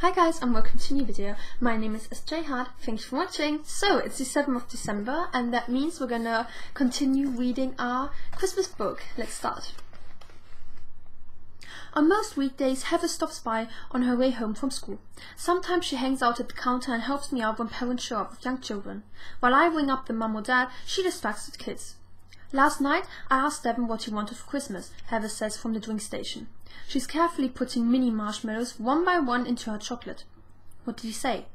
Hi guys and welcome to a new video. My name is SJ Hart. Thanks for watching. So it's the 7th of December and that means we're gonna continue reading our Christmas book. Let's start. On most weekdays, Heather stops by on her way home from school. Sometimes she hangs out at the counter and helps me out when parents show up with young children. While I ring up the mum or dad, she distracts the kids. Last night, I asked Devon what he wanted for Christmas, Heather says from the drink station. She's carefully putting mini marshmallows one by one into her chocolate. What did he say?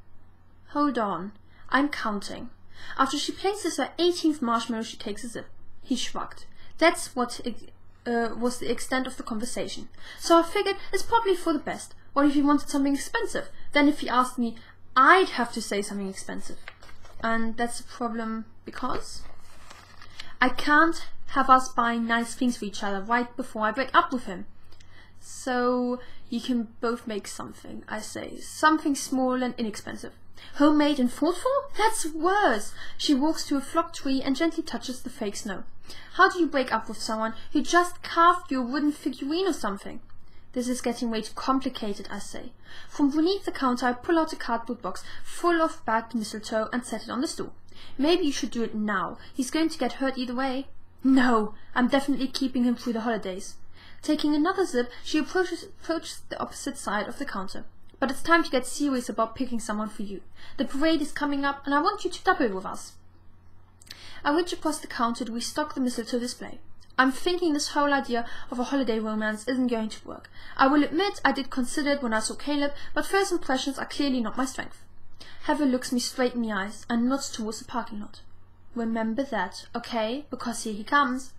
Hold on, I'm counting. After she places her 18th marshmallow, she takes a sip. He shrugged. That's what was the extent of the conversation. So I figured it's probably for the best. What if he wanted something expensive? Then if he asked me, I'd have to say something expensive. And that's a problem because I can't have us buying nice things for each other right before I break up with him. So you can both make something, I say. Something small and inexpensive. Homemade and thoughtful? That's worse. She walks to a flock tree and gently touches the fake snow. How do you break up with someone who just carved you a wooden figurine or something? This is getting way too complicated, I say. From beneath the counter I pull out a cardboard box full of bagged mistletoe and set it on the stool. Maybe you should do it now. He's going to get hurt either way. No, I'm definitely keeping him through the holidays. Taking another sip, she approaches the opposite side of the counter. But it's time to get serious about picking someone for you. The parade is coming up and I want you to double with us. I reach across the counter to restock the mistletoe display. I'm thinking this whole idea of a holiday romance isn't going to work. I will admit I did consider it when I saw Caleb, but first impressions are clearly not my strength. Heather looks me straight in the eyes and nods towards the parking lot. Remember that, okay? Because here he comes.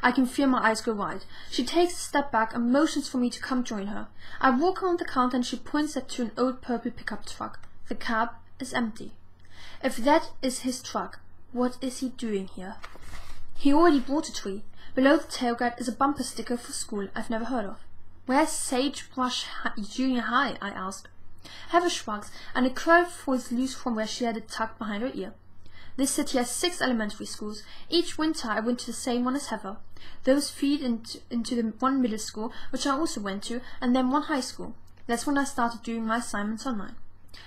I can feel my eyes go wide. She takes a step back and motions for me to come join her. I walk around the counter and she points to an old purple pickup truck. The cab is empty. If that is his truck, what is he doing here? He already bought a tree. Below the tailgate is a bumper sticker for school I've never heard of. Where's Sagebrush Junior High? I ask. Heather shrugs and a curl falls loose from where she had it tucked behind her ear. This city has 6 elementary schools. Each winter I went to the same one as Heather. Those feed into the one middle school, which I also went to, and then one high school. That's when I started doing my assignments online.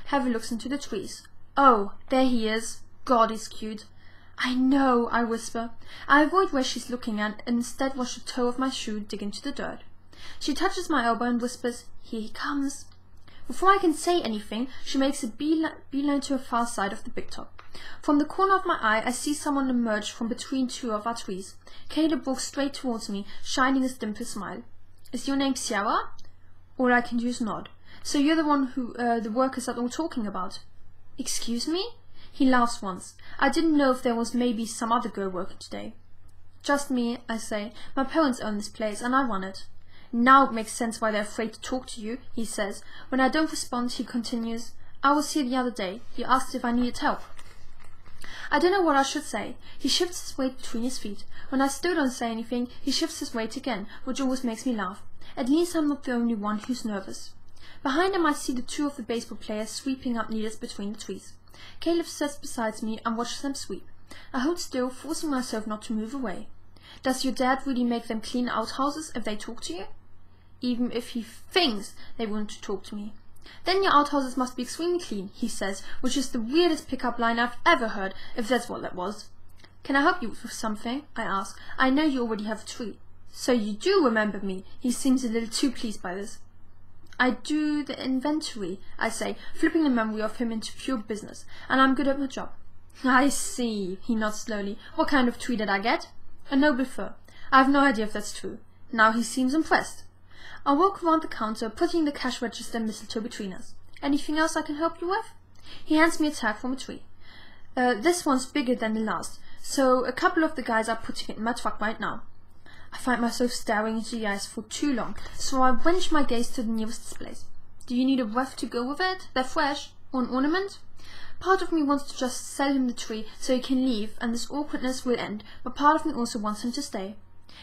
Heather looks into the trees. Oh, there he is. God, he's cute. I know, I whisper. I avoid where she's looking and instead watch the toe of my shoe dig into the dirt. She touches my elbow and whispers, Here he comes. Before I can say anything, she makes a beeline to her far side of the big top. From the corner of my eye, I see someone emerge from between 2 of our trees. Caleb walks straight towards me, shining his dimpled smile. Is your name Sierra? All I can do is nod. So you're the one who the workers are all talking about? Excuse me? He laughs once. I didn't know if there was maybe some other girl working today. Just me, I say. My parents own this place and I run it. Now it makes sense why they're afraid to talk to you, he says. When I don't respond, he continues. I was here the other day. He asked if I needed help. I don't know what I should say. He shifts his weight between his feet. When I still don't say anything, he shifts his weight again, which always makes me laugh. At least I'm not the only one who's nervous. Behind him I see the 2 of the baseball players sweeping up needles between the trees. Caleb sits beside me and watches them sweep. I hold still, forcing myself not to move away. Does your dad really make them clean outhouses if they talk to you? Even if he thinks they want to talk to me. Then your outhouses must be extremely clean, he says, which is the weirdest pickup line I've ever heard, if that's what that was. Can I help you with something? I ask. I know you already have a tree. So you do remember me. He seems a little too pleased by this. I do the inventory, I say, flipping the memory of him into pure business, and I'm good at my job. I see, he nods slowly. What kind of tree did I get? A noble fir. I have no idea if that's true. Now he seems impressed. I walk around the counter, putting the cash register and mistletoe between us. Anything else I can help you with? He hands me a tag from a tree. This one's bigger than the last, so a couple of the guys are putting it in my truck right now. I find myself staring into the eyes for too long, so I wrench my gaze to the nearest displays. Do you need a wreath to go with it? They're fresh. Or an ornament? Part of me wants to just sell him the tree so he can leave and this awkwardness will end, but part of me also wants him to stay.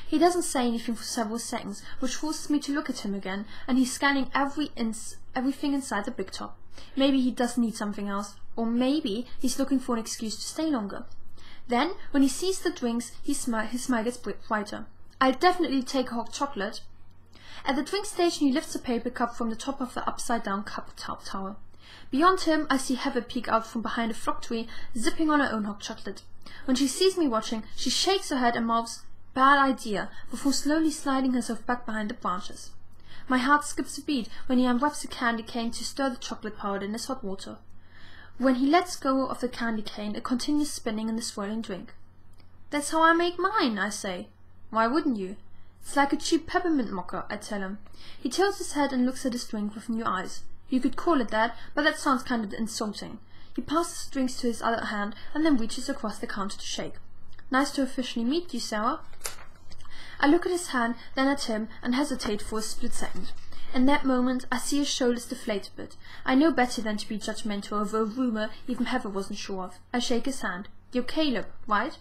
He doesn't say anything for several seconds, which forces me to look at him again, and he's scanning everything inside the big top. Maybe he does need something else, or maybe he's looking for an excuse to stay longer. Then, when he sees the drinks, his smile gets brighter. I'll definitely take a hot chocolate. At the drink station he lifts a paper cup from the top of the upside-down cup tower. Beyond him I see Heather peek out from behind a flock tree, zipping on her own hot chocolate. When she sees me watching, she shakes her head and mouths, "Bad idea," before slowly sliding herself back behind the branches. My heart skips a beat when he unwraps a candy cane to stir the chocolate powder in his hot water. When he lets go of the candy cane, it continues spinning in the swirling drink. "That's how I make mine," I say. "Why wouldn't you?" "It's like a cheap peppermint mocha," I tell him. He tilts his head and looks at his drink with new eyes. "You could call it that, but that sounds kind of insulting." He passes the drinks to his other hand and then reaches across the counter to shake. "Nice to officially meet you, Sarah." I look at his hand, then at him, and hesitate for a split second. In that moment, I see his shoulders deflate a bit. I know better than to be judgmental over a rumour even Heather wasn't sure of. I shake his hand. "You're Caleb, right?"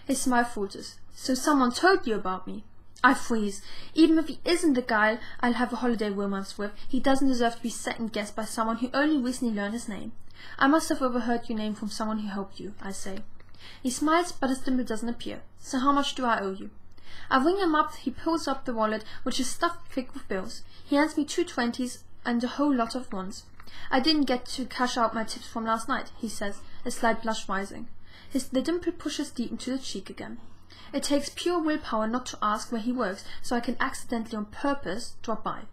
His smile falters. "So someone told you about me?" I freeze. Even if he isn't the guy I'll have a holiday romance with, he doesn't deserve to be second-guessed by someone who only recently learned his name. "I must have overheard your name from someone who helped you," I say. He smiles, but his dimple doesn't appear. "So how much do I owe you?" I ring him up. He pulls up the wallet, which is stuffed thick with bills. He hands me 2 20s and a whole lot of ones. "I didn't get to cash out my tips from last night," he says, a slight blush rising. The dimple pushes deep into the cheek again. It takes pure willpower not to ask where he works, so I can accidentally on purpose drop by.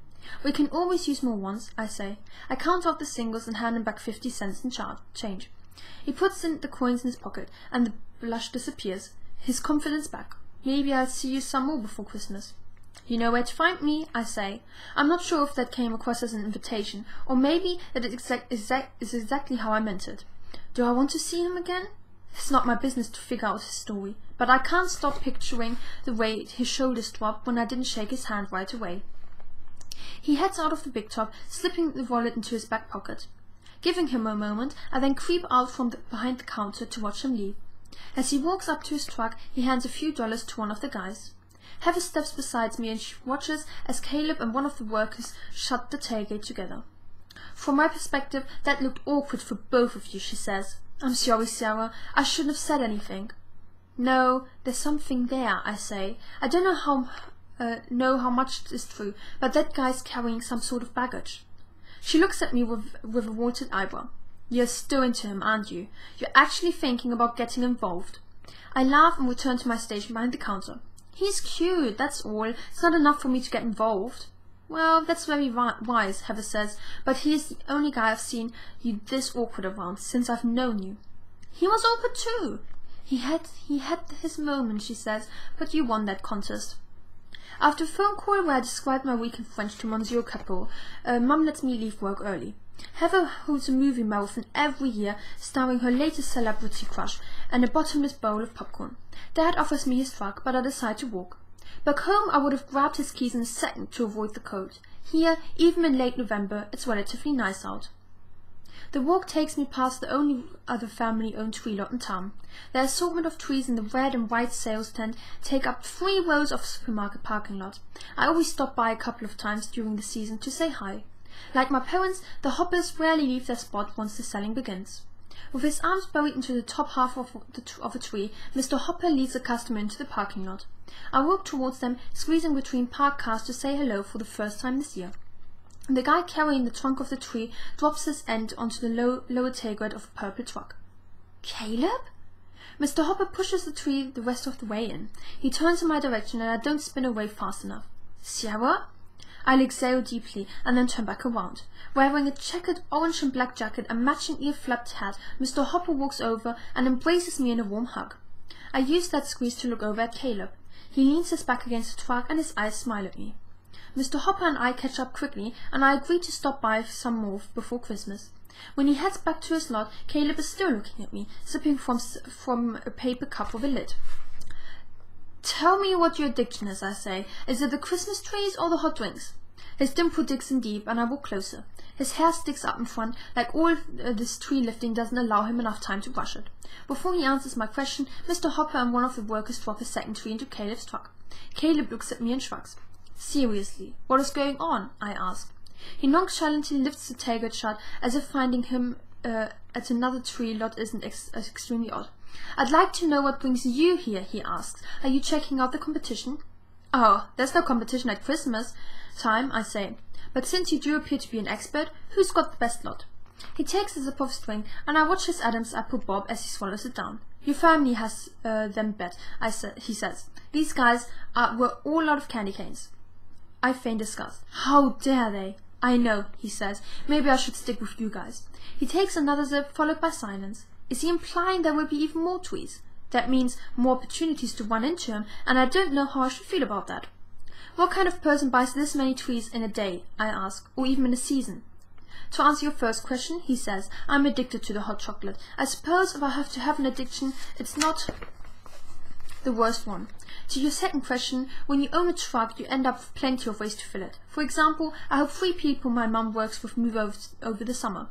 "We can always use more ones," I say. I count out the singles and hand him back 50 cents in change. He puts in the coins in his pocket, and the blush disappears. His confidence back. "Maybe I'll see you some more before Christmas." "You know where to find me," I say. I'm not sure if that came across as an invitation, or maybe that is exactly how I meant it. Do I want to see him again? It's not my business to figure out his story, but I can't stop picturing the way his shoulders dropped when I didn't shake his hand right away. He heads out of the big top, slipping the wallet into his back pocket. Giving him a moment, I then creep out from behind the counter to watch him leave. As he walks up to his truck, he hands a few dollars to one of the guys. Heather steps beside me and she watches as Caleb and one of the workers shut the tailgate together. "From my perspective, that looked awkward for both of you," she says. "I'm sorry, Sarah. I shouldn't have said anything." "No, there's something there," I say. "I don't know how much is true, but that guy's carrying some sort of baggage." She looks at me with a vaulted eyebrow. "You're still into him, aren't you? You're actually thinking about getting involved." I laugh and return to my station behind the counter. "He's cute, that's all. It's not enough for me to get involved." "Well, that's very wise," Heather says, "but he is the only guy I've seen you this awkward around since I've known you." "He was awkward too." He had his moment," she says, "but you won that contest." After a phone call where I described my week in French to Monsieur Capot, Mum lets me leave work early. Heather holds a movie marathon every year, starring her latest celebrity crush and a bottomless bowl of popcorn. Dad offers me his truck, but I decide to walk. Back home, I would have grabbed his keys in a second to avoid the cold. Here, even in late November, it's relatively nice out. The walk takes me past the only other family-owned tree lot in town. The assortment of trees in the red and white sales tent take up 3 rows of supermarket parking lot. I always stop by a couple of times during the season to say hi. Like my parents, the hoppers rarely leave their spot once the selling begins. With his arms buried into the top half of a tree, Mr. Hopper leads a customer into the parking lot. I walk towards them, squeezing between parked cars to say hello for the first time this year. The guy carrying the trunk of the tree drops his end onto the lower tailgate of a purple truck. "Caleb?" Mr. Hopper pushes the tree the rest of the way in. He turns in my direction and I don't spin away fast enough. "Sarah?" I'll exhale deeply and then turn back around. Wearing a checkered orange and black jacket and matching ear-flapped hat, Mr. Hopper walks over and embraces me in a warm hug. I use that squeeze to look over at Caleb. He leans his back against the truck and his eyes smile at me. Mr. Hopper and I catch up quickly, and I agree to stop by some more before Christmas. When he heads back to his lot, Caleb is still looking at me, sipping from a paper cup with a lid. "Tell me what your addiction is," I say. "Is it the Christmas trees or the hot drinks?" His dimple digs in deep, and I walk closer. His hair sticks up in front, like all this tree lifting doesn't allow him enough time to brush it. Before he answers my question, Mr. Hopper and one of the workers drop a second tree into Caleb's truck. Caleb looks at me and shrugs. "Seriously, what is going on?" I ask. He nonchalantly lifts the tailgate shut, as if finding him at another tree lot isn't extremely odd. "I'd like to know what brings you here," he asks. "Are you checking out the competition?" "Oh, there's no competition at Christmas. time, I say. But since you do appear to be an expert, who's got the best lot? He takes a sip of his drink, and I watch his Adam's apple bob as he swallows it down. Your family has them bet, he says. These guys were all out of candy canes. I feign disgust. How dare they? I know, he says. Maybe I should stick with you guys. He takes another sip, followed by silence. Is he implying there will be even more tweets? That means more opportunities to run into him, and I don't know how I should feel about that. What kind of person buys this many tweets in a day, I ask, or even in a season? To answer your first question, he says, I'm addicted to the hot chocolate. I suppose if I have to have an addiction, it's not the worst one. To your second question, when you own a truck, you end up with plenty of ways to fill it. For example, I hope 3 people my mum works with move over the summer.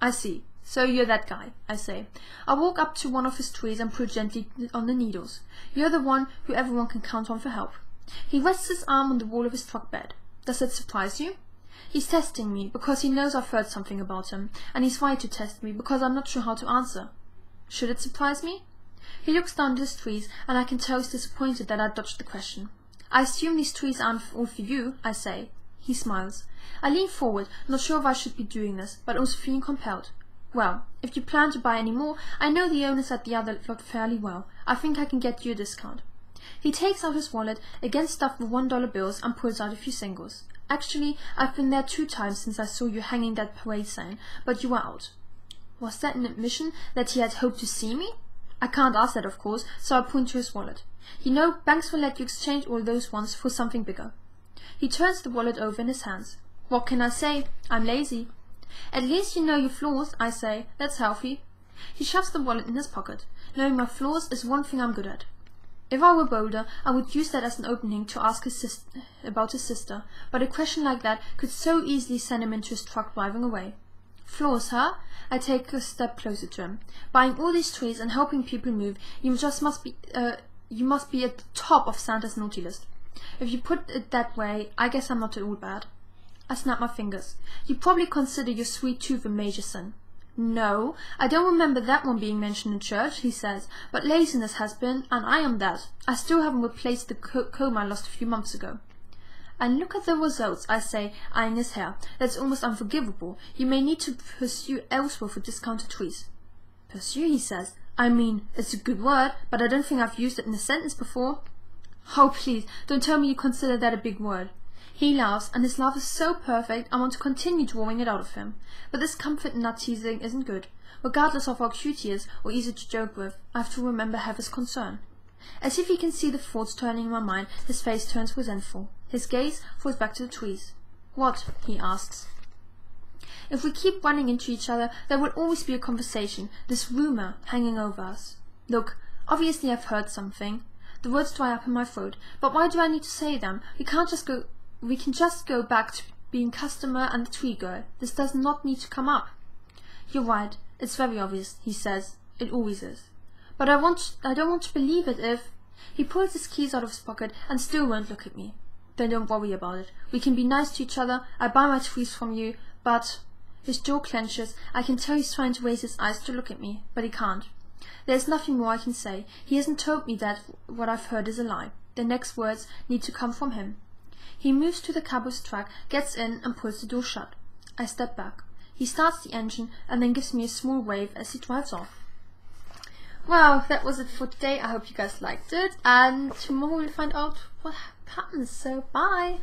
I see. So you're that guy, I say. I walk up to one of his trees and pull gently on the needles. You're the one who everyone can count on for help. He rests his arm on the wall of his truck bed. Does that surprise you? He's testing me because he knows I've heard something about him, and he's right to test me because I'm not sure how to answer. Should it surprise me? He looks down at his trees, and I can tell he's disappointed that I dodged the question. I assume these trees aren't all for you, I say. He smiles. I lean forward, not sure if I should be doing this, but also feeling compelled. Well, if you plan to buy any more, I know the owners at the other lot fairly well. I think I can get you a discount. He takes out his wallet, again stuffed with $1 bills, and pulls out a few singles. Actually, I've been there 2 times since I saw you hanging that parade sign, but you were out. Was that an admission that he had hoped to see me? I can't ask that, of course, so I point to his wallet. You know, banks will let you exchange all those ones for something bigger. He turns the wallet over in his hands. What can I say? I'm lazy. At least you know your flaws, I say. That's healthy. He shoves the wallet in his pocket. Knowing my flaws is one thing I'm good at. If I were bolder, I would use that as an opening to ask about his sister, but a question like that could so easily send him into his truck driving away. Flaws, huh? I take a step closer to him. Buying all these trees and helping people move, you must be at the top of Santa's naughty list. If you put it that way, I guess I'm not at all bad. I snap my fingers. You probably consider your sweet tooth a major sin. No, I don't remember that one being mentioned in church, he says, but laziness has been, and I am that. I still haven't replaced the comb I lost a few months ago. And look at the results, I say, eyeing his hair. That's almost unforgivable. You may need to pursue elsewhere for discounted trees. Pursue, he says. I mean, it's a good word, but I don't think I've used it in a sentence before. Oh, please, don't tell me you consider that a big word. He laughs, and his laugh is so perfect I want to continue drawing it out of him. But this comfort in our teasing isn't good. Regardless of how cute he is, or easy to joke with, I have to remember Heather's concern. As if he can see the thoughts turning in my mind, his face turns resentful. His gaze falls back to the trees. What? He asks. If we keep running into each other, there will always be a conversation, this rumor hanging over us. Look, obviously I've heard something. The words dry up in my throat, but why do I need to say them? We can just go back to being customer and the tree girl. This does not need to come up. You're right. It's very obvious, he says. It always is. But I don't want to believe it if... He pulls his keys out of his pocket and still won't look at me. Then don't worry about it. We can be nice to each other. I buy my trees from you, but... His jaw clenches. I can tell he's trying to raise his eyes to look at me, but he can't. There's nothing more I can say. He hasn't told me that what I've heard is a lie. The next words need to come from him. He moves to the cowboy's truck, gets in, and pulls the door shut. I step back. He starts the engine, and then gives me a small wave as he drives off. Well, that was it for today. I hope you guys liked it, and tomorrow we'll find out what happens. So, bye!